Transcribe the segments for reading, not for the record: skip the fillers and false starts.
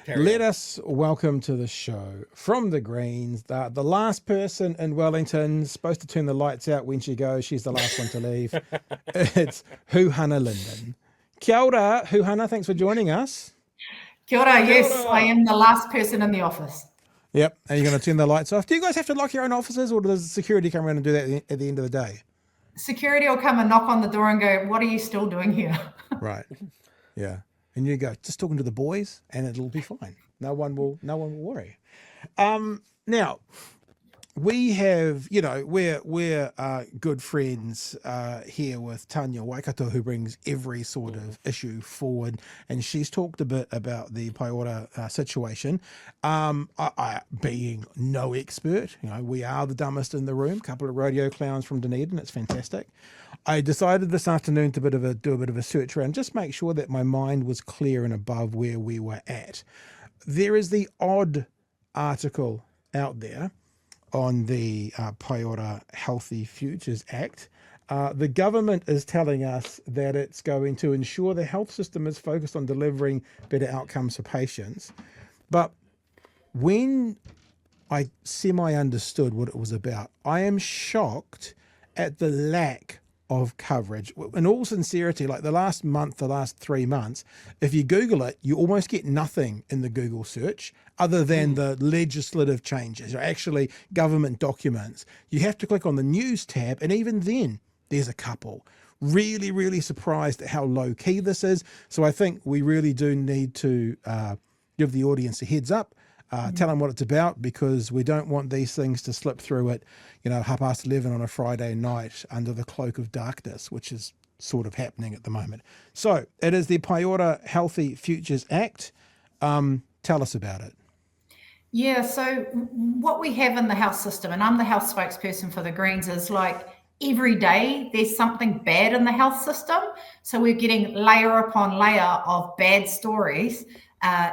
Let us welcome to the show from the Greens, the last person in Wellington, supposed to turn the lights out when she goes. She's the last one to leave. It's Huhana Lyndon. Kia ora, Huhana. Thanks for joining us. Kia ora, yes, I am the last person in the office. Yep, and you're going to turn the lights off. Do you guys have to lock your own offices, or does security come around and do that at the end of the day? Security will come and knock on the door and go, "What are you still doing here?" Right. Yeah. And you go, just talking to the boys, and it'll be fine. No one will worry. Now, we have, we're good friends here with Tanya Waikato, who brings every sort of issue forward, and she's talked a bit about the Pae Ora situation. I being no expert, we are the dumbest in the room. A couple of rodeo clowns from Dunedin. It's fantastic. I decided this afternoon to do a bit of a search around, just make sure that my mind was clear and above where we were at. There is the odd article out there on the Pae Ora Healthy Futures Act. The government is telling us that it's going to ensure the health system is focused on delivering better outcomes for patients. But when I semi-understood what it was about, I am shocked at the lack of coverage. In all sincerity, like the last 3 months, if you Google it, you almost get nothing in the Google search other than the legislative changes, or actually government documents. You have to click on the news tab, and even then there's a couple. Really, really surprised at how low key this is. So I think we really do need to give the audience a heads up. Tell them what it's about, because we don't want these things to slip through at 11:30 on a Friday night under the cloak of darkness, which is sort of happening at the moment. So it is the Pae Ora Healthy Futures Act. Tell us about it. Yeah, so what we have in the health system, and I'm the health spokesperson for the Greens, is like every day there's something bad in the health system. So we're getting layer upon layer of bad stories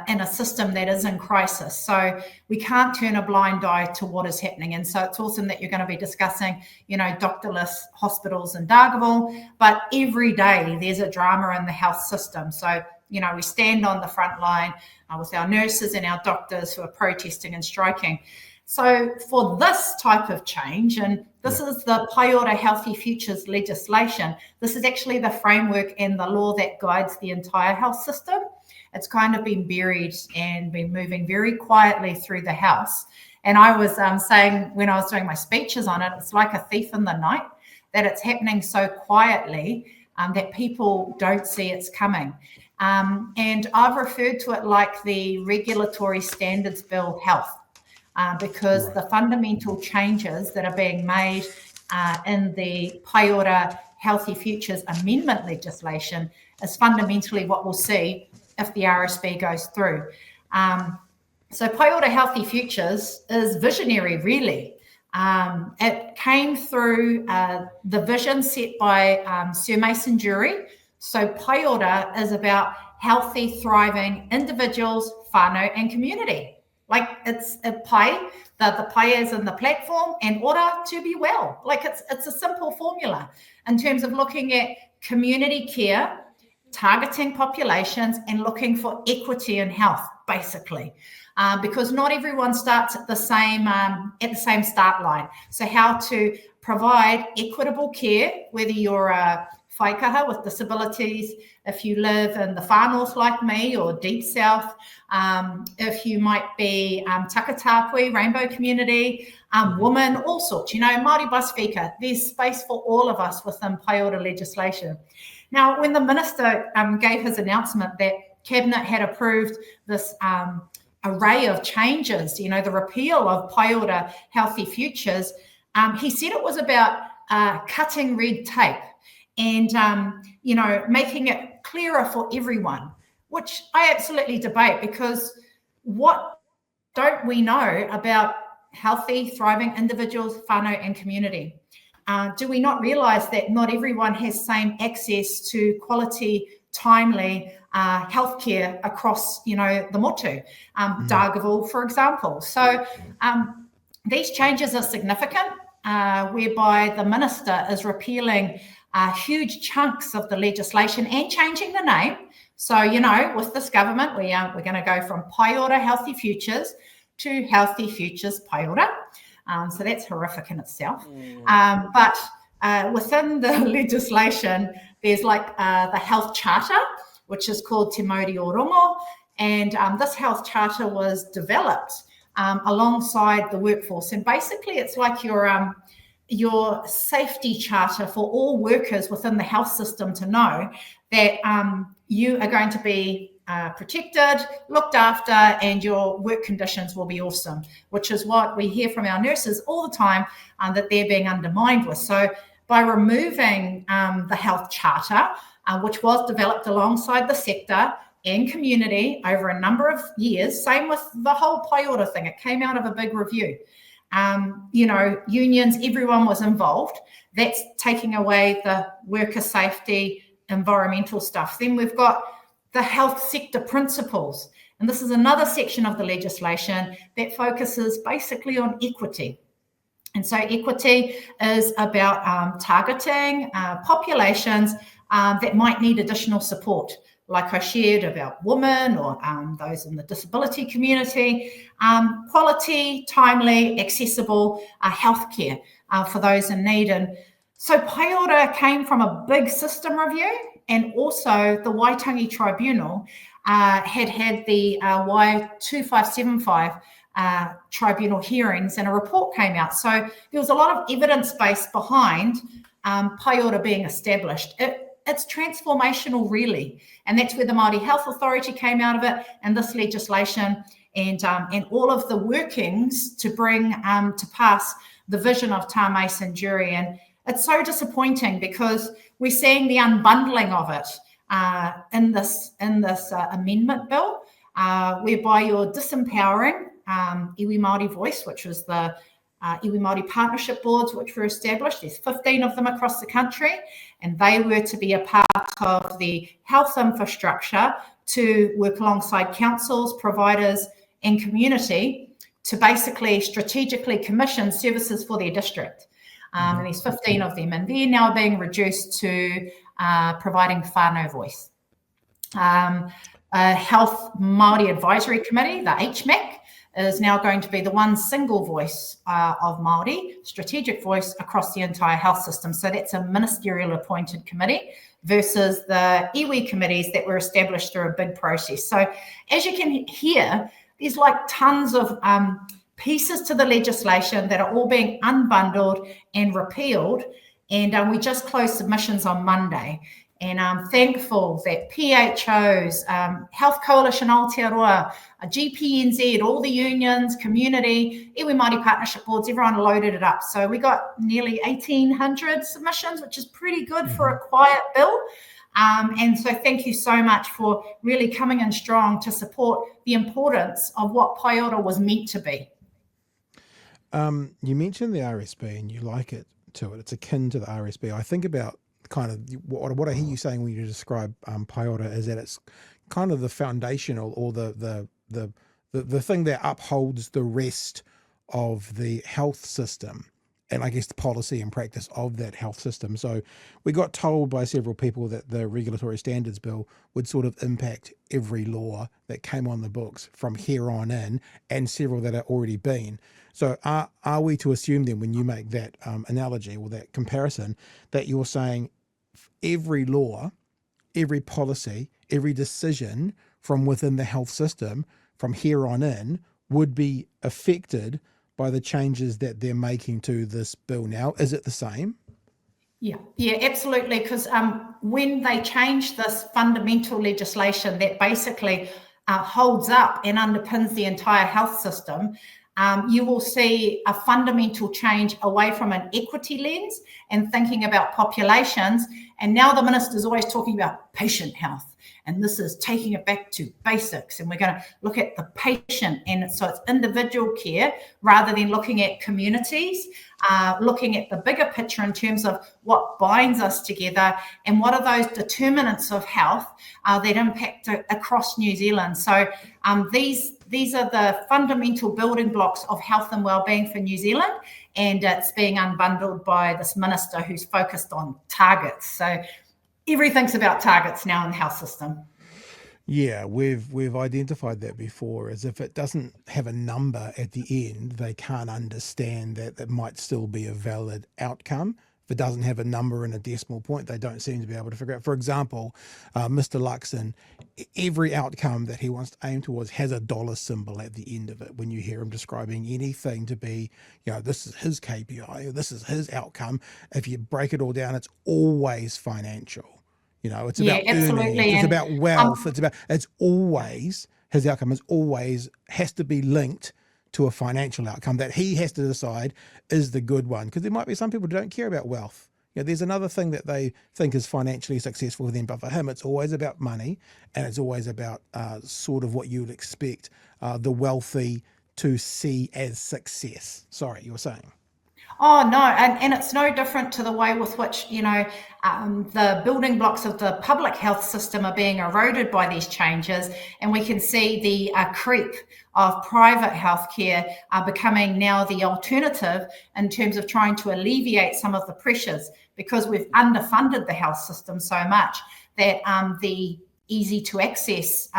in a system that is in crisis. So we can't turn a blind eye to what is happening. And so it's awesome that you're going to be discussing, doctorless hospitals in Dargaville, but every day there's a drama in the health system. So, we stand on the front line with our nurses and our doctors who are protesting and striking. So for this type of change, and this is the Pae Ora Healthy Futures legislation, this is actually the framework and the law that guides the entire health system. It's kind of been buried and been moving very quietly through the House. And I was saying when I was doing my speeches on it, it's like a thief in the night, that it's happening so quietly that people don't see it's coming. And I've referred to it like the Regulatory Standards Bill Health, because the fundamental changes that are being made in the Pae Ora Healthy Futures Amendment legislation is fundamentally what we'll see if the RSB goes through. So Pae Ora Healthy Futures is visionary, really. It came through the vision set by Sir Mason Jury. So Pae Ora is about healthy, thriving individuals, whānau, and community. Like it's a Pae, the Pae is in the platform, and Ora, to be well. Like it's a simple formula in terms of looking at community care, targeting populations, and looking for equity in health, basically, because not everyone starts at the same start line. So how to provide equitable care, whether you're a whaikaha with disabilities, if you live in the far north like me, or deep south, if you might be takatapui, rainbow community, woman, all sorts, Māori Pasifika, there's space for all of us within Pae Ora legislation. Now, when the minister gave his announcement that Cabinet had approved this array of changes, the repeal of Pae Ora Healthy Futures, he said it was about cutting red tape and, making it clearer for everyone, which I absolutely debate, because what don't we know about healthy, thriving individuals, whānau, and community? Do we not realise that not everyone has same access to quality, timely healthcare across, the motu, Dargaville, for example? So these changes are significant, whereby the minister is repealing huge chunks of the legislation and changing the name. So, you know, with this government, we're going to go from Pae Ora Healthy Futures to Healthy Futures Pae Ora. So that's horrific in itself. But within the legislation, there's like the health charter, which is called Te Mauri o Rongo. And this health charter was developed alongside the workforce. And basically, it's like your safety charter for all workers within the health system to know that you are going to be protected, looked after, and your work conditions will be awesome, which is what we hear from our nurses all the time that they're being undermined with. So by removing the health charter, which was developed alongside the sector and community over a number of years, same with the whole Pae Ora thing, it came out of a big review. You know, unions, everyone was involved. That's taking away the worker safety, environmental stuff. Then we've got the health sector principles. And this is another section of the legislation that focuses basically on equity. And so equity is about targeting populations that might need additional support, like I shared about women or those in the disability community, quality, timely, accessible healthcare for those in need. And so Pae Ora came from a big system review, and also the Waitangi Tribunal had the Y2575 tribunal hearings, and a report came out. So there was a lot of evidence base behind Pae Ora being established. It's transformational, really, and that's where the Māori Health Authority came out of it, and this legislation, and all of the workings to bring to pass the vision of Tā Mason Jury. And it's so disappointing because we're seeing the unbundling of it in this amendment bill, whereby you're disempowering iwi Māori voice, which was the iwi Māori partnership boards, which were established. There's 15 of them across the country, and they were to be a part of the health infrastructure to work alongside councils, providers, and community to basically strategically commission services for their district. And there's 15 of them, and they're now being reduced to providing whānau voice. Health Māori Advisory Committee, the HMAC, is now going to be the one single voice of Māori, strategic voice across the entire health system. So that's a ministerial appointed committee versus the iwi committees that were established through a big process. So as you can hear, there's like tons of pieces to the legislation that are all being unbundled and repealed. And we just closed submissions on Monday. And I'm thankful that PHOs, Health Coalition Aotearoa, GPNZ, all the unions, community, iwi Māori partnership boards, everyone loaded it up. So we got nearly 1,800 submissions, which is pretty good for a quiet bill. And so thank you so much for really coming in strong to support the importance of what Pae Ora was meant to be. You mentioned the RSB and you like it to it. It's akin to the RSB. I think about kind of what I hear you saying when you describe Pae Ora is that it's kind of the foundational or the thing that upholds the rest of the health system, and I guess the policy and practice of that health system. So we got told by several people that the Regulatory Standards Bill would sort of impact every law that came on the books from here on in, and several that are already been. So are we to assume then, when you make that analogy or that comparison, that you're saying every law, every policy, every decision from within the health system from here on in would be affected by the changes that they're making to this bill now? Is it the same? Yeah, absolutely. Because when they change this fundamental legislation that basically holds up and underpins the entire health system, you will see a fundamental change away from an equity lens and thinking about populations. And now the minister's always talking about patient health. And this is taking it back to basics. And we're going to look at the patient. And so it's individual care rather than looking at communities, looking at the bigger picture in terms of what binds us together and what are those determinants of health that impact across New Zealand. So these are the fundamental building blocks of health and wellbeing for New Zealand, and it's being unbundled by this minister who's focused on targets. So everything's about targets now in the health system. Yeah, we've identified that before, as if it doesn't have a number at the end, they can't understand that that might still be a valid outcome. If it doesn't have a number and a decimal point, they don't seem to be able to figure out. For example, Mr. Luxon, every outcome that he wants to aim towards has a dollar symbol at the end of it. When you hear him describing anything to be, this is his KPI, or this is his outcome, if you break it all down, it's always financial. It's about earnings, it's about wealth, it's always, his outcome has to be linked to a financial outcome that he has to decide is the good one. Because there might be some people who don't care about wealth. There's another thing that they think is financially successful for them, but for him, it's always about money, and it's always about sort of what you would expect the wealthy to see as success. Sorry, you were saying. Oh, no, and it's no different to the way with which, the building blocks of the public health system are being eroded by these changes. And we can see the creep of private healthcare becoming now the alternative in terms of trying to alleviate some of the pressures, because we've underfunded the health system so much that the easy to access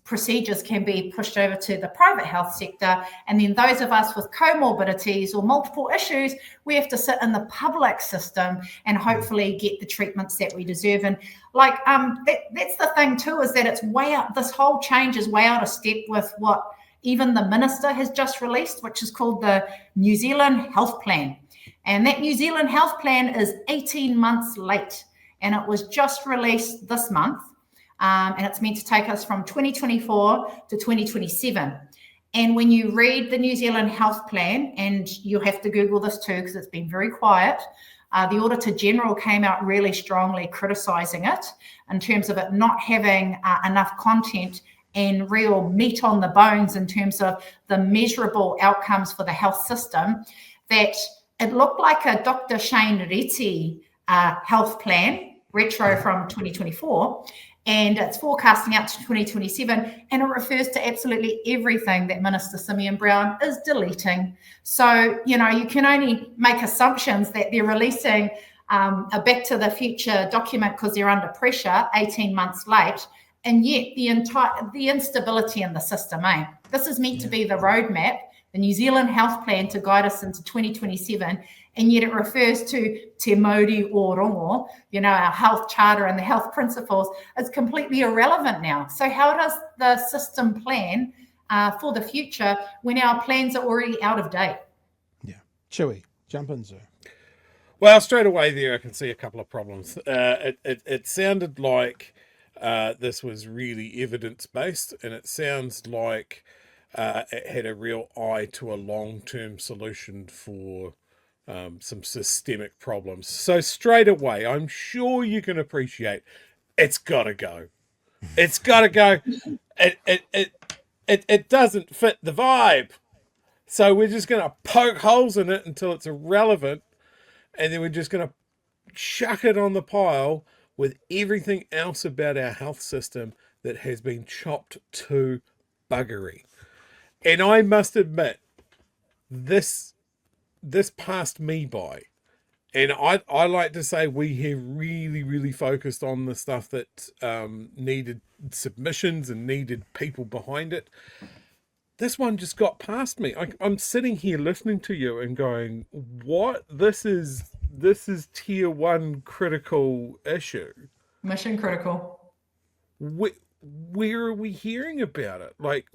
procedures can be pushed over to the private health sector. And then those of us with comorbidities or multiple issues, we have to sit in the public system and hopefully get the treatments that we deserve. And that's the thing too, is that it's way out, this whole change is way out of step with what even the minister has just released, which is called the New Zealand Health Plan. And that New Zealand Health Plan is 18 months late, and it was just released this month. And it's meant to take us from 2024 to 2027. And when you read the New Zealand Health Plan, and you have to Google this too, because it's been very quiet, the Auditor General came out really strongly criticising it in terms of it not having enough content and real meat on the bones in terms of the measurable outcomes for the health system, that it looked like a Dr. Shane Reti health plan, retro from 2024, and it's forecasting out to 2027, and it refers to absolutely everything that Minister Simeon Brown is deleting. So, you can only make assumptions that they're releasing a Back to the Future document because they're under pressure, 18 months late, and yet the instability in the system, This is meant to be the roadmap, the New Zealand Health Plan to guide us into 2027, and yet it refers to Te Maori o Rongo, our health charter and the health principles. It's completely irrelevant now. So how does the system plan for the future when our plans are already out of date? Yeah. Chewie, jump in, sir. Well, straight away there, I can see a couple of problems. It sounded like this was really evidence-based, and it sounds like it had a real eye to a long-term solution for some systemic problems. So straight away, I'm sure you can appreciate it's got to go. It's got to go. It doesn't fit the vibe. So we're just going to poke holes in it until it's irrelevant, and then we're just going to chuck it on the pile with everything else about our health system that has been chopped to buggery. And I must admit, this passed me by. And I like to say we have really, really focused on the stuff that needed submissions and needed people behind it. This one just got past me. I'm sitting here listening to you and going, what? This is tier 1 critical issue. Mission critical. Where are we hearing about it? Like,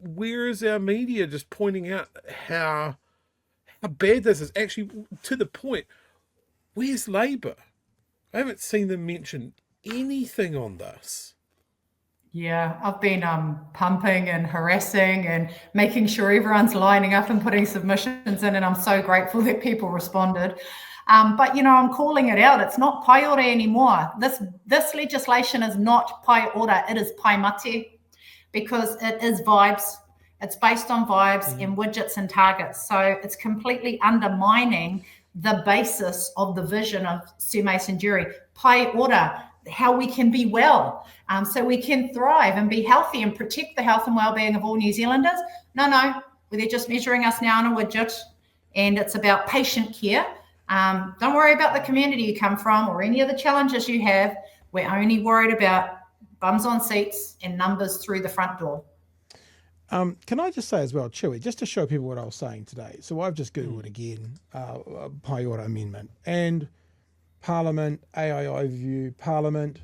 where is our media just pointing out how bad this is? Actually, to the point, where's Labour? I haven't seen them mention anything on this. Yeah, I've been pumping and harassing and making sure everyone's lining up and putting submissions in, and I'm so grateful that people responded. But, I'm calling it out. It's not Pae Ora anymore. This legislation is not Pae Ora. It is Pae Mate, because it is vibes. It's based on vibes and widgets and targets. So it's completely undermining the basis of the vision of Sir Mason Jury. Pae Ora, how we can be well, so we can thrive and be healthy and protect the health and well-being of all New Zealanders. No, they're just measuring us now on a widget, and it's about patient care. Don't worry about the community you come from or any of the challenges you have. We're only worried about bums on seats and numbers through the front door. Can I just say as well, Chewie, just to show people what I was saying today. So I've just Googled again, Pae Ora Amendment and Parliament, AI overview, Parliament,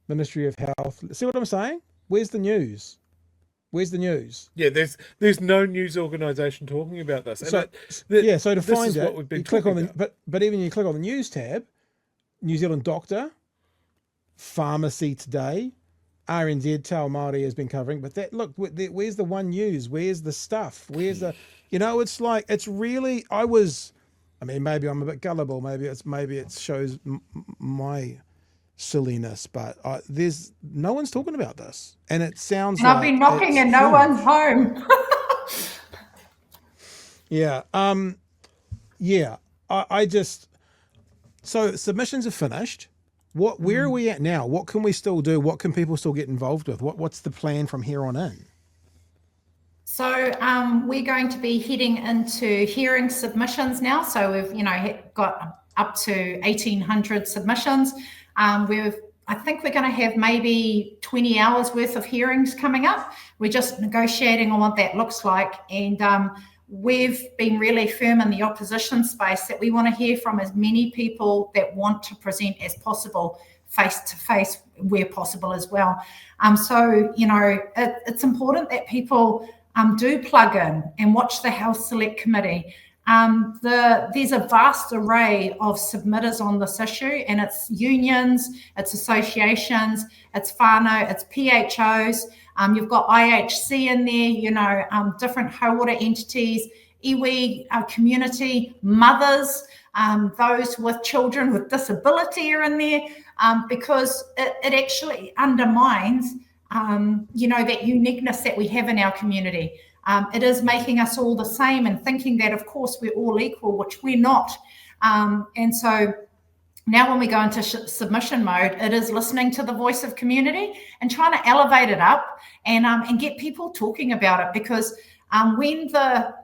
Ministry of Health. See what I'm saying? Where's the news? Where's the news? Yeah, there's no news organisation talking about this. And so to find it, what we've been you click on about. but even you click on the news tab, New Zealand Doctor, Pharmacy Today, RNZ Tau Māori has been covering, but where's the one news? Where's the stuff? Where's the, it's like, it's really, maybe I'm a bit gullible. Maybe it shows my silliness, but there's no one's talking about this, and it sounds. And I've been knocking and no one's home. Yeah. I just, so submissions are finished. Where are we at now? What can we still do? What can people still get involved with? What's the plan from here on in? So we're going to be heading into hearing submissions now. So we've, got up to 1,800 submissions. I think we're going to have maybe 20 hours worth of hearings coming up. We're just negotiating on what that looks like. And we've been really firm in the opposition space that we want to hear from as many people that want to present as possible, face to face where possible as well. It's important that people do plug in and watch the Health Select Committee. There's a vast array of submitters on this issue, and it's unions, it's associations, it's whānau, it's PHOs. You've got IHC in there, different hauora entities, iwi community, mothers, those with children with disability are in there, because it actually undermines, that uniqueness that we have in our community. It is making us all the same and thinking that, of course, we're all equal, which we're not. And so now when we go into submission mode, it is listening to the voice of community and trying to elevate it up and get people talking about it. Because when the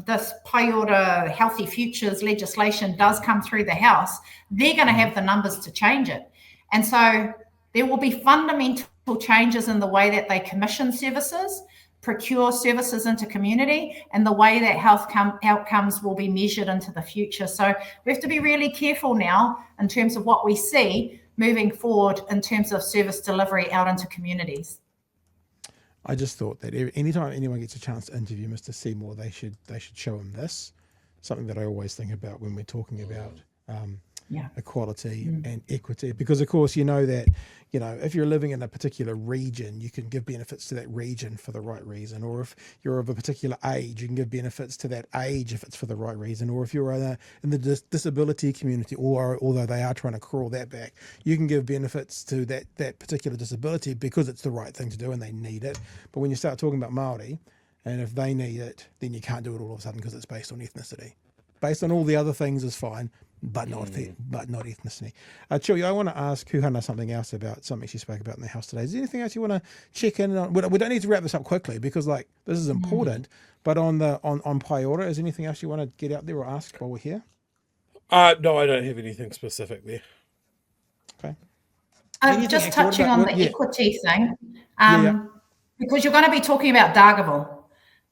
this Pae Ora Healthy Futures legislation does come through the House, they're going to have the numbers to change it. And so there will be fundamental changes in the way that they commission services, procure services into community, and the way that health outcomes will be measured into the future. So we have to be really careful now in terms of what we see moving forward in terms of service delivery out into communities. I just thought that anytime anyone gets a chance to interview Mr. Seymour, they should show him this, something that I always think about when we're talking about equality and equity, because of course that if you're living in a particular region, you can give benefits to that region for the right reason, or if you're of a particular age, you can give benefits to that age if it's for the right reason, or if you're in the disability community, or although they are trying to crawl that back, you can give benefits to that particular disability because it's the right thing to do and they need it. But when you start talking about Māori, and if they need it, then you can't do it all of a sudden because it's based on ethnicity. Based on all the other things is fine, but not ethnicity. Chewie, I want to ask Huhana something else about something she spoke about in the House today. Is there anything else you want to check in on? We don't need to wrap this up quickly because this is important. But on Pae Ora, is there anything else you want to get out there or ask while we're here? No, I don't have anything specific there. Okay. Just touching on the equity thing, because you're going to be talking about Dargaville.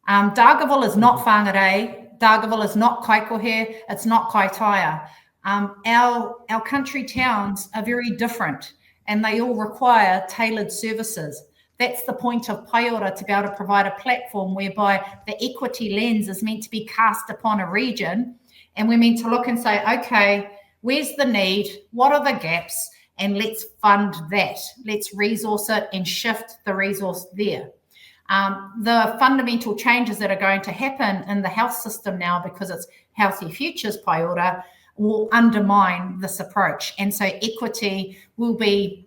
Dargaville is not whāngarei. Dargaville is not kaikohe, it's not kaitaia. Our country towns are very different and they all require tailored services. That's the point of Pae Ora, to be able to provide a platform whereby the equity lens is meant to be cast upon a region, and we're meant to look and say, okay, where's the need? What are the gaps? And let's fund that. Let's resource it and shift the resource there. The fundamental changes that are going to happen in the health system now, because it's Healthy Futures Pae Ora, will undermine this approach. And so equity will be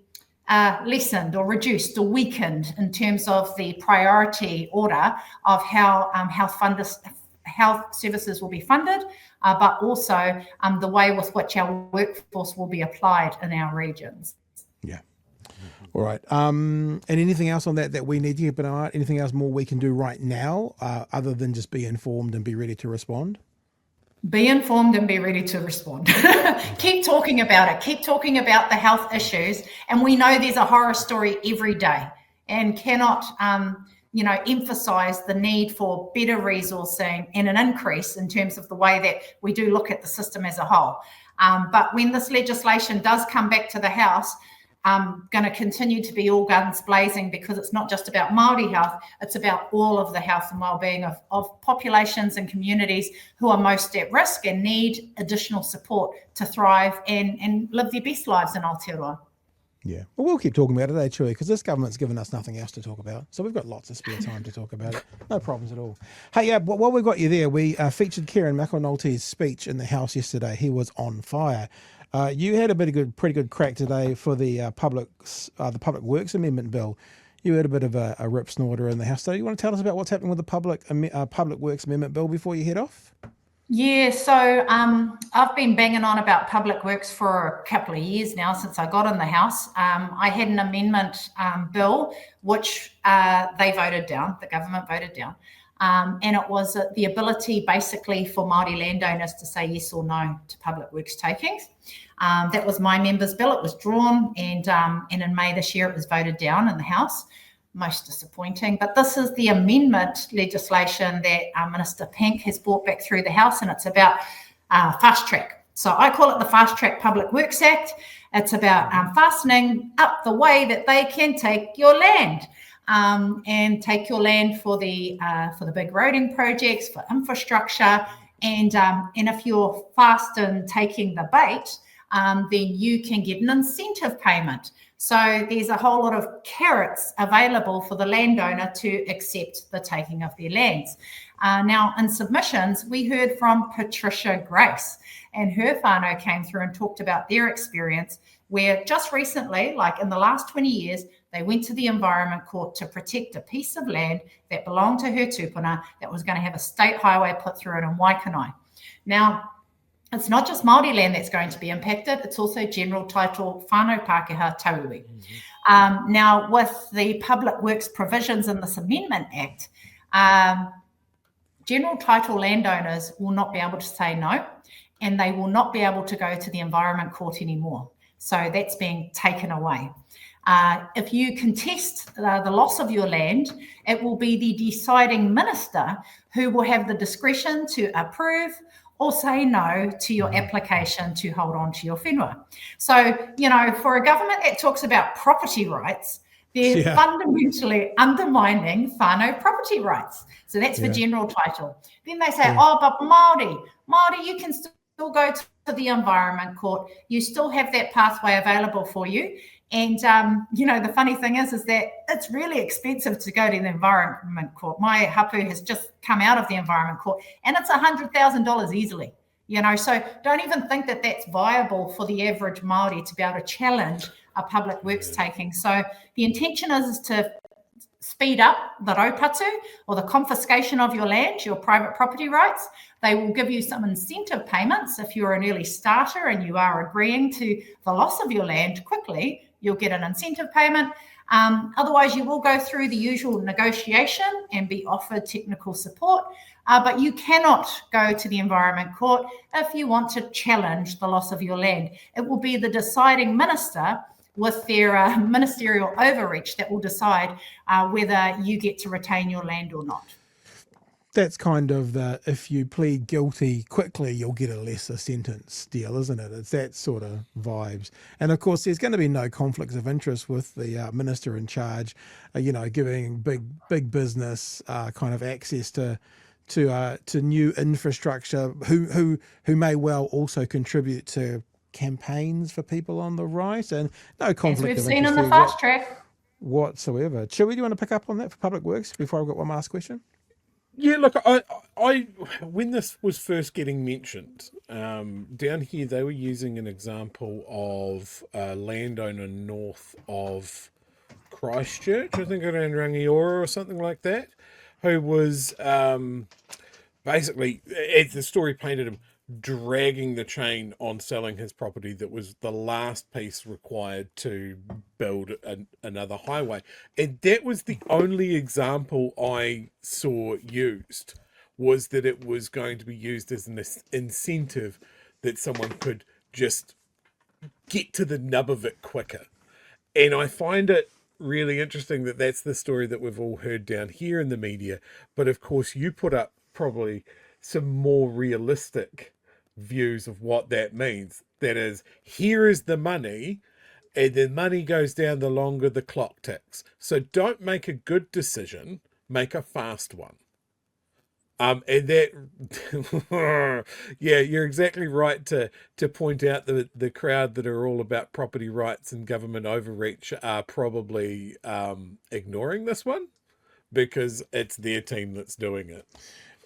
lessened or reduced or weakened in terms of the priority order of how health services will be funded, but also the way with which our workforce will be applied in our regions. Yeah. All right. And anything else on that we need to keep an eye on? Anything else more we can do right now, other than just be informed and be ready to respond? Be informed and be ready to respond. Keep talking about it. Keep talking about the health issues. And we know there's a horror story every day, and cannot, emphasize the need for better resourcing and an increase in terms of the way that we do look at the system as a whole. But when this legislation does come back to the House, going to continue to be all guns blazing, because it's not just about Māori health, it's about all of the health and wellbeing of populations and communities who are most at risk and need additional support to thrive and live their best lives in Aotearoa. Yeah, well, we'll keep talking about it, Chewie, because this government's given us nothing else to talk about. So we've got lots of spare time to talk about it. No problems at all. Hey, while we've got you there, we featured Kieran McAnulty's speech in the House yesterday. He was on fire. You had a pretty good crack today for the Public Works Amendment Bill. You had a bit of a rip snorter in the House. So you want to tell us about what's happening with the Public Works Amendment Bill before you head off? Yeah, so I've been banging on about public works for a couple of years now, since I got in the House. I had an amendment bill which they voted down, the government voted down, and it was the ability basically for Māori landowners to say yes or no to public works takings. That was my member's bill. It was drawn, and in May this year it was voted down in the House. Most disappointing. But this is the amendment legislation that Minister Pink has brought back through the House, and it's about fast track. So I call it the Fast Track Public Works Act. It's about fastening up the way that they can take your land, and take your land for the big roading projects, for infrastructure, and if you're fast in taking the bait, then you can get an incentive payment. So there's a whole lot of carrots available for the landowner to accept the taking of their lands. Now, in submissions, we heard from Patricia Grace, and her whānau came through and talked about their experience, where just recently, like in the last 20 years, they went to the Environment Court to protect a piece of land that belonged to her tupuna that was going to have a state highway put through it in Waikanae. Now, it's not just Māori land that's going to be impacted, it's also general title whānau Pākehā Tauiwi. Now, with the public works provisions in this Amendment Act, general title landowners will not be able to say no, and they will not be able to go to the Environment Court anymore. So that's being taken away. If you contest the loss of your land, it will be the deciding minister who will have the discretion to approve or say no to your application to hold on to your whenua. So, for a government that talks about property rights, they're fundamentally undermining whānau property rights. So that's for general title. Then they say, but Māori, you can still go to the Environment Court. You still have that pathway available for you. And, the funny thing is that it's really expensive to go to the Environment Court. My hapu has just come out of the Environment Court, and it's $100,000 easily, So don't even think that that's viable for the average Māori to be able to challenge a public works taking. So the intention is to speed up the raupatu, or the confiscation of your land, your private property rights. They will give you some incentive payments. If you're an early starter and you are agreeing to the loss of your land quickly, you'll get an incentive payment. Otherwise, you will go through the usual negotiation and be offered technical support. But you cannot go to the Environment Court if you want to challenge the loss of your land. It will be the deciding minister with their ministerial overreach that will decide whether you get to retain your land or not. That's kind of the, if you plead guilty quickly, you'll get a lesser sentence deal, isn't it? It's that sort of vibes. And of course, there's going to be no conflicts of interest with the minister in charge, giving big business kind of access to new infrastructure, who may well also contribute to campaigns for people on the right, and no conflict of interest. As we've seen in the fast track. whatsoever. Chewie, do you want to pick up on that for Public Works before I've got one last question? Yeah, look, I when this was first getting mentioned, down here they were using an example of a landowner north of Christchurch, I think around Rangiora or something like that, who was basically, as the story painted him, dragging the chain on selling his property that was the last piece required to build another highway. And that was the only example I saw used, was that it was going to be used as an incentive that someone could just get to the nub of it quicker. And I find it really interesting that that's the story that we've all heard down here in the media. But of course, you put up probably some more realistic views of what that means. That is, here is the money, and the money goes down the longer the clock ticks. So don't make a good decision, make a fast one. And that, yeah, you're exactly right to point out the crowd that are all about property rights and government overreach are probably ignoring this one because it's their team that's doing it.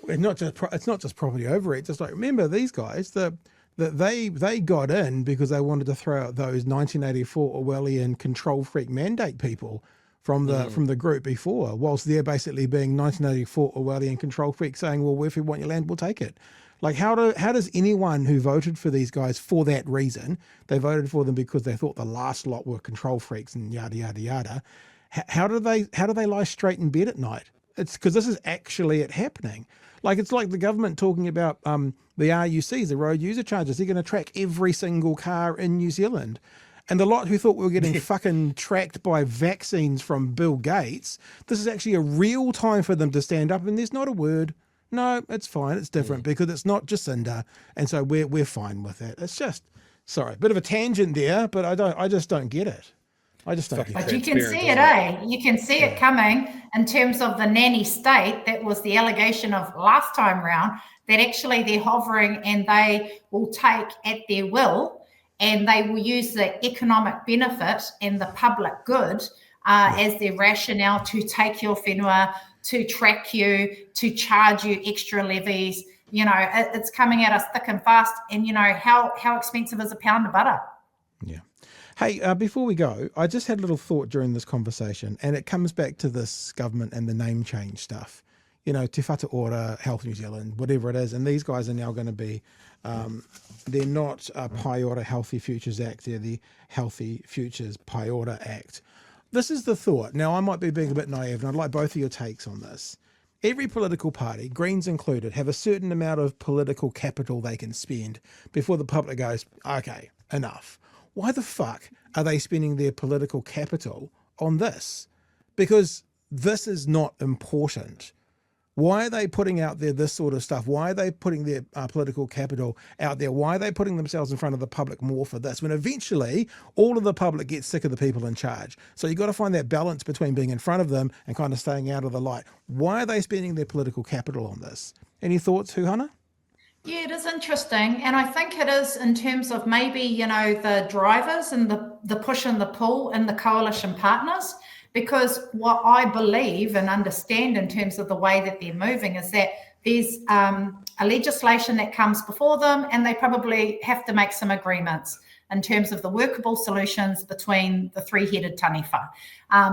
It's not just property overreach. It's like, remember these guys that they got in because they wanted to throw out those 1984 Orwellian control freak mandate people from the group before, whilst they're basically being 1984 Orwellian control freaks saying, well, if we want your land, we'll take it. Like, how does anyone who voted for these guys for that reason, they voted for them because they thought the last lot were control freaks and yada yada yada, how do they lie straight in bed at night? It's because this is actually it happening. Like, it's like the government talking about the RUCs, the road user charges. They're going to track every single car in New Zealand. And the lot who thought we were getting fucking tracked by vaccines from Bill Gates, this is actually a real time for them to stand up, and there's not a word. No, it's fine. It's different because it's not Jacinda, and so we're fine with it. It's just, sorry, a bit of a tangent there, but I just don't get it. I just don't get it. But you can see it, eh? You can see it coming in terms of the nanny state. That was the allegation of last time round, that actually they're hovering and they will take at their will, and they will use the economic benefit and the public good as their rationale to take your whenua, to track you, to charge you extra levies. You know, it's coming at us thick and fast. And, you know, how expensive is a pound of butter? Yeah. Hey, before we go, I just had a little thought during this conversation, and it comes back to this government and the name change stuff. You know, Te Whatu Ora, Health New Zealand, whatever it is, and these guys are now going to be, they're not Pae Ora Healthy Futures Act, they're the Healthy Futures Pae Ora Act. This is the thought. Now, I might be being a bit naive, and I'd like both of your takes on this. Every political party, Greens included, have a certain amount of political capital they can spend before the public goes, okay, enough. Why the fuck are they spending their political capital on this? Because this is not important. Why are they putting out there this sort of stuff? Why are they putting their political capital out there? Why are they putting themselves in front of the public more for this? When eventually all of the public gets sick of the people in charge. So you've got to find that balance between being in front of them and kind of staying out of the light. Why are they spending their political capital on this? Any thoughts, Huhana? Yeah, it is interesting. And I think it is in terms of maybe, you know, the drivers and the push and the pull and the coalition partners, because what I believe and understand in terms of the way that they're moving is that there's a legislation that comes before them, and they probably have to make some agreements in terms of the workable solutions between the three-headed taniwha.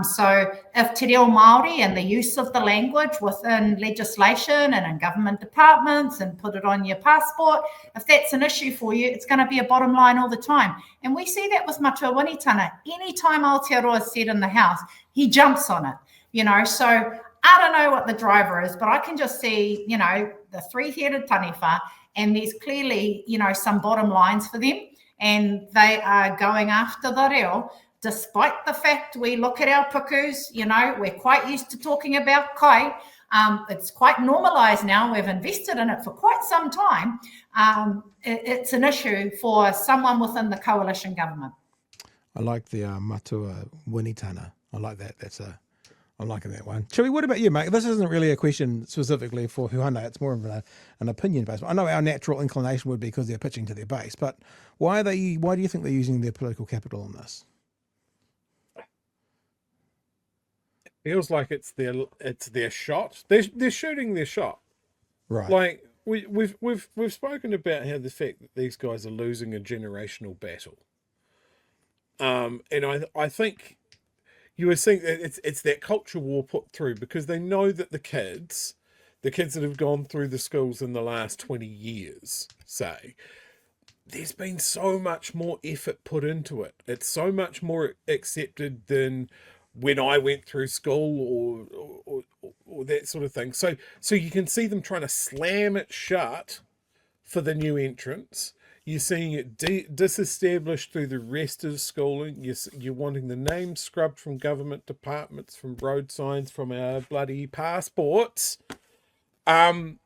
So if te reo Māori and the use of the language within legislation and in government departments and put it on your passport, if that's an issue for you, it's going to be a bottom line all the time. And we see that with Matua Wanitana. Anytime Aotearoa is said in the House, he jumps on it, you know. So I don't know what the driver is, but I can just see, you know, the three-headed taniwha, and there's clearly, you know, some bottom lines for them. And they are going after the reo, despite the fact we look at our pukus, you know, we're quite used to talking about kai. It's quite normalised now. We've invested in it for quite some time. It's an issue for someone within the coalition government. I like the Matua Wanitana. I like that. I'm liking that one. Chewie, what about you, mate? This isn't really a question specifically for Huhana. It's more of an opinion based. I know our natural inclination would be because they're pitching to their base, but why do you think they're using their political capital on this? feels like it's their shot. They're shooting their shot. Right. Like we've spoken about how the fact that these guys are losing a generational battle. And I think you were saying that it's that culture war put through, because they know that the kids that have gone through the schools in the last 20 years, say, there's been so much more effort put into it. It's so much more accepted than when I went through school or that sort of thing. So you can see them trying to slam it shut for the new entrants. You're seeing it disestablished through the rest of schooling. You're wanting the names scrubbed from government departments, from road signs, from our bloody passports. And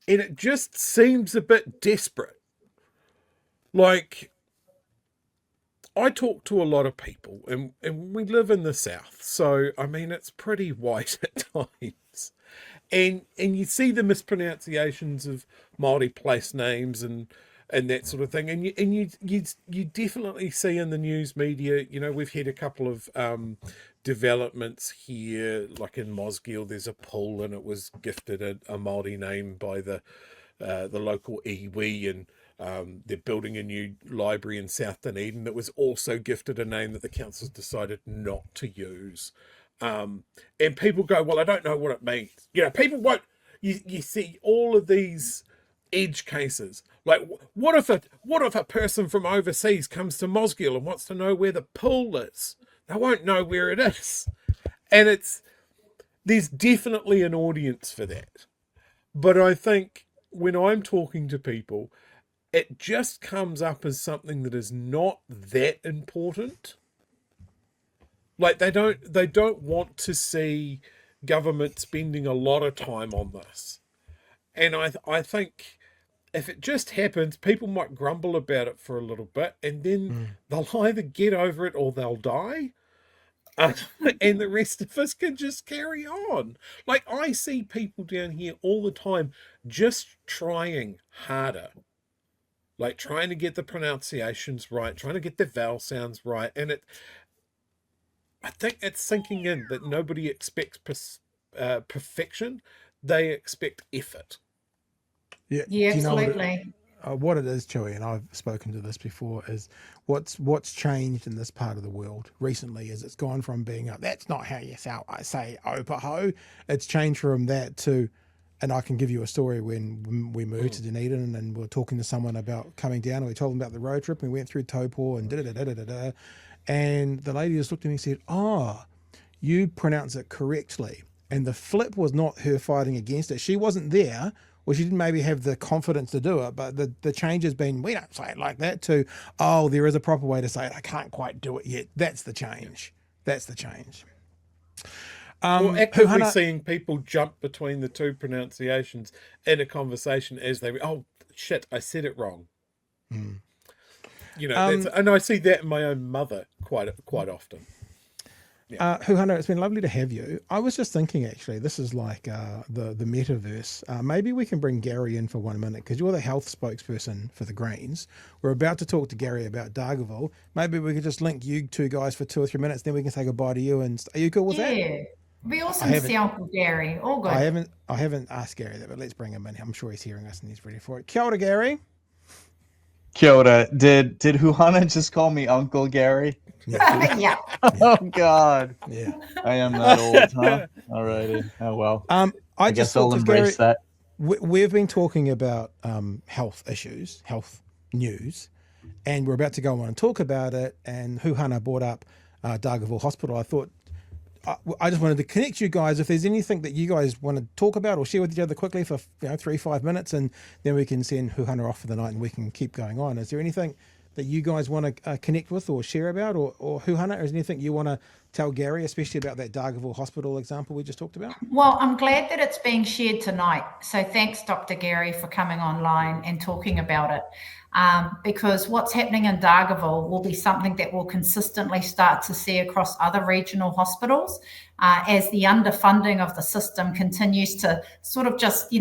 it just seems a bit desperate. Like, I talk to a lot of people, and we live in the South, so, I mean, it's pretty white at times. And you see the mispronunciations of Māori place names and that sort of thing. And you definitely see in the news media, you know, we've had a couple of developments here, like in Mosgiel, there's a pool and it was gifted a Māori name by the local iwi, and they're building a new library in South Dunedin that was also gifted a name that the council's decided not to use. And people go, well, I don't know what it means. You know, people won't, you see all of these edge cases. Like, what if a person from overseas comes to Mosgiel and wants to know where the pool is? They won't know where it is. And there's definitely an audience for that. But I think when I'm talking to people, it just comes up as something that is not that important. Like, they don't want to see government spending a lot of time on this. And I think if it just happens, people might grumble about it for a little bit, and then they'll either get over it or they'll die. And the rest of us can just carry on. Like, I see people down here all the time just trying harder. Like, trying to get the pronunciations right, trying to get the vowel sounds right. And I think it's sinking in that nobody expects perfection. They expect effort. Yeah, absolutely. What it is, Chewie, and I've spoken to this before, is what's changed in this part of the world recently is it's gone from being that's not how you say opaho. It's changed from that to, and I can give you a story when we moved to Dunedin and we were talking to someone about coming down, and we told them about the road trip, and we went through Taupo and da-da-da-da-da-da, and the lady just looked at me and said, you pronounce it correctly. And the flip was not her fighting against it. She wasn't there, or she didn't maybe have the confidence to do it, but the change has been, we don't say it like that, to, there is a proper way to say it. I can't quite do it yet. That's the change. That's the change. Or actively seeing people jump between the two pronunciations in a conversation as they, shit, I said it wrong. You know, and I see that in my own mother quite often. Yeah. Huhana, it's been lovely to have you. I was just thinking, actually, this is like the metaverse. Maybe we can bring Gary in for 1 minute, because you're the health spokesperson for the Greens. We're about to talk to Gary about Dargaville. Maybe we could just link you two guys for 2 or 3 minutes, then we can say goodbye to you. And are you cool with that? Yeah, it'd be awesome to see Uncle Gary. All good. I haven't asked Gary that, but let's bring him in. I'm sure he's hearing us and he's ready for it. Kia ora, Gary. Kia ora. Did Huhana just call me Uncle Gary? Yeah. Oh God. Yeah. I am that old, huh? Alrighty. Oh well. I guess just I'll embrace Gary, that. We've been talking about health issues, health news, and we're about to go on and talk about it. And Huhana brought up Dargaville Hospital. I thought I just wanted to connect you guys. If there's anything that you guys want to talk about or share with each other quickly for 3-5 minutes, and then we can send Huhana off for the night and we can keep going on. Is there anything that you guys want to connect with or share about, or Huhana, is there anything you want to tell Gary, especially about that Dargaville Hospital example we just talked about? Well, I'm glad that it's being shared tonight. So thanks, Dr. Gary, for coming online and talking about it. Because what's happening in Dargaville will be something that we'll consistently start to see across other regional hospitals as the underfunding of the system continues to sort of just,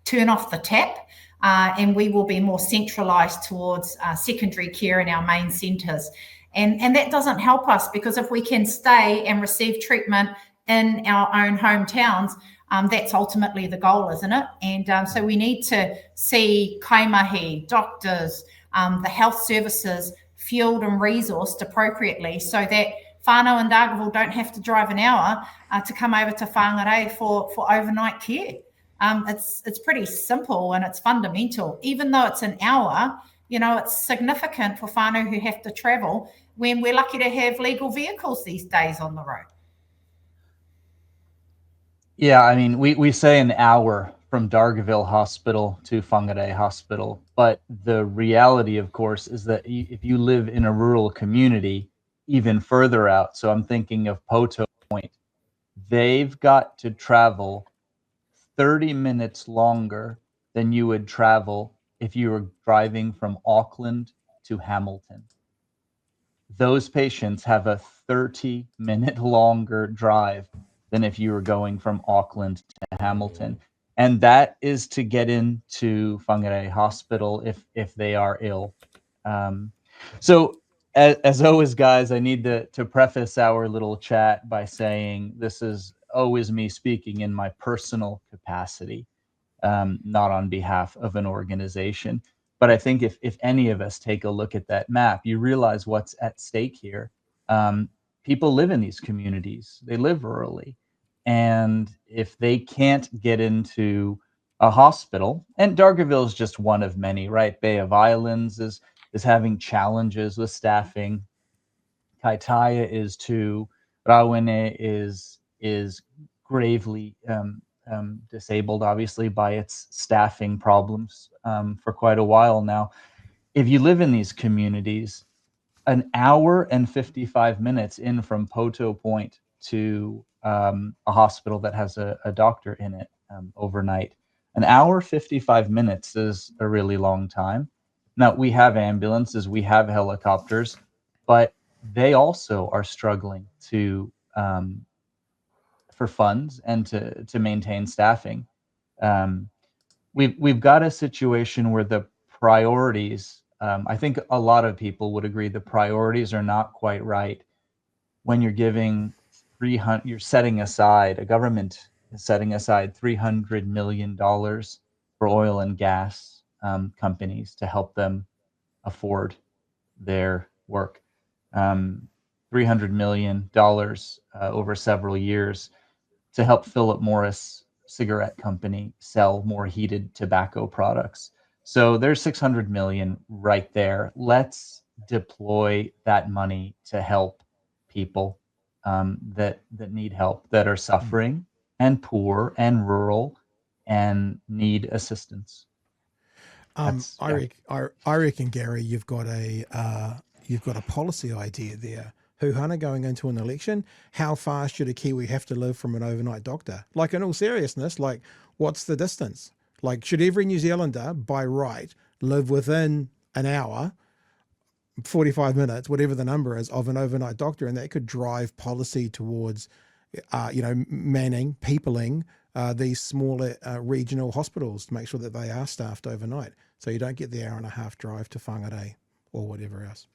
turn off the tap. And we will be more centralised towards secondary care in our main centres. And that doesn't help us, because if we can stay and receive treatment in our own hometowns, that's ultimately the goal, isn't it? And so we need to see kaimahi, doctors, the health services fueled and resourced appropriately so that whānau and Dargaville don't have to drive an hour to come over to Whangarei for overnight care. It's pretty simple and it's fundamental. Even though it's an hour, it's significant for whānau who have to travel when we're lucky to have legal vehicles these days on the road. Yeah, I mean, we say an hour from Dargaville Hospital to Whangarei Hospital, but the reality, of course, is that if you live in a rural community, even further out, so I'm thinking of Poto Point, they've got to travel 30 minutes longer than you would travel if you were driving from Auckland to Hamilton. Those patients have a 30-minute longer drive than if you were going from Auckland to Hamilton. And that is to get into Whangarei Hospital if they are ill. So as always, guys, I need to preface our little chat by saying this is always me speaking in my personal capacity, not on behalf of an organization. But I think if any of us take a look at that map, you realize what's at stake here. People live in these communities. They live rurally. And if they can't get into a hospital, and Dargaville is just one of many, right? Bay of Islands is having challenges with staffing. Kaitaia is too. Rawene is gravely disabled, obviously, by its staffing problems for quite a while now. If you live in these communities, an hour and 55 minutes in from Poto Point to a hospital that has a doctor in it overnight, an hour 55 minutes is a really long time. Now, we have ambulances, we have helicopters, but they also are struggling to for funds and to maintain staffing. We've got a situation where the priorities, I think a lot of people would agree the priorities are not quite right when you're giving you're setting aside, a government is setting aside $300 million for oil and gas companies to help them afford their work. $300 million over several years to help Philip Morris cigarette company sell more heated tobacco products. So there's 600 million right there. Let's deploy that money to help people that need help, that are suffering and poor and rural and need assistance. I reckon, Gary, you've got a policy idea there. Huhana, going into an election, how far should a Kiwi have to live from an overnight doctor? Like, in all seriousness, like, what's the distance? Like, should every New Zealander, by right, live within an hour, 45 minutes, whatever the number is, of an overnight doctor? And that could drive policy towards, manning, peopling these smaller regional hospitals to make sure that they are staffed overnight, so you don't get the hour and a half drive to Whangarei or whatever else.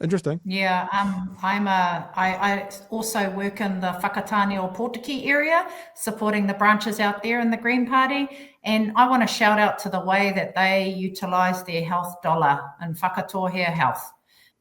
Interesting. Yeah, I also work in the Whakatane or Portiki area, supporting the branches out there in the Green Party. And I want to shout out to the way that they utilise their health dollar in Whakatohea Health.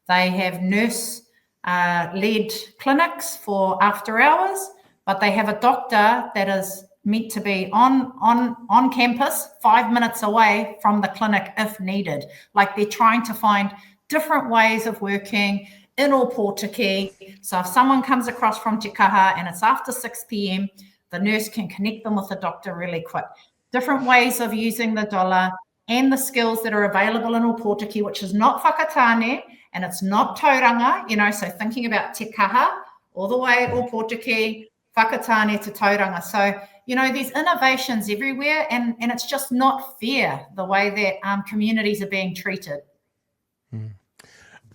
They have nurse-led clinics for after hours, but they have a doctor that is meant to be on campus 5 minutes away from the clinic if needed. Like, they're trying to find different ways of working in Portiki. So if someone comes across from Te Kaha and it's after 6 p.m, the nurse can connect them with the doctor really quick. Different ways of using the dollar and the skills that are available in Portiki, which is not whakatane and it's not tauranga, so thinking about Te Kaha all the way Portiki, whakatane to tauranga. So, there's innovations everywhere, and it's just not fair the way that communities are being treated.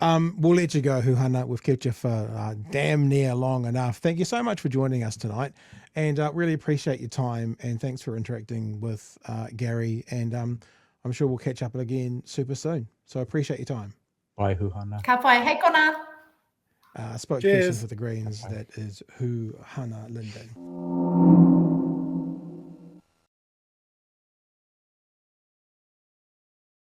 We'll let you go, Huhana. We've kept you for damn near long enough. Thank you so much for joining us tonight, and really appreciate your time, and thanks for interacting with Gary, and I'm sure we'll catch up again super soon. So appreciate your time. Bye, Huhana. Ka pai, hei kona. Spokesperson Cheers. for the Greens, that is Huhana Lyndon.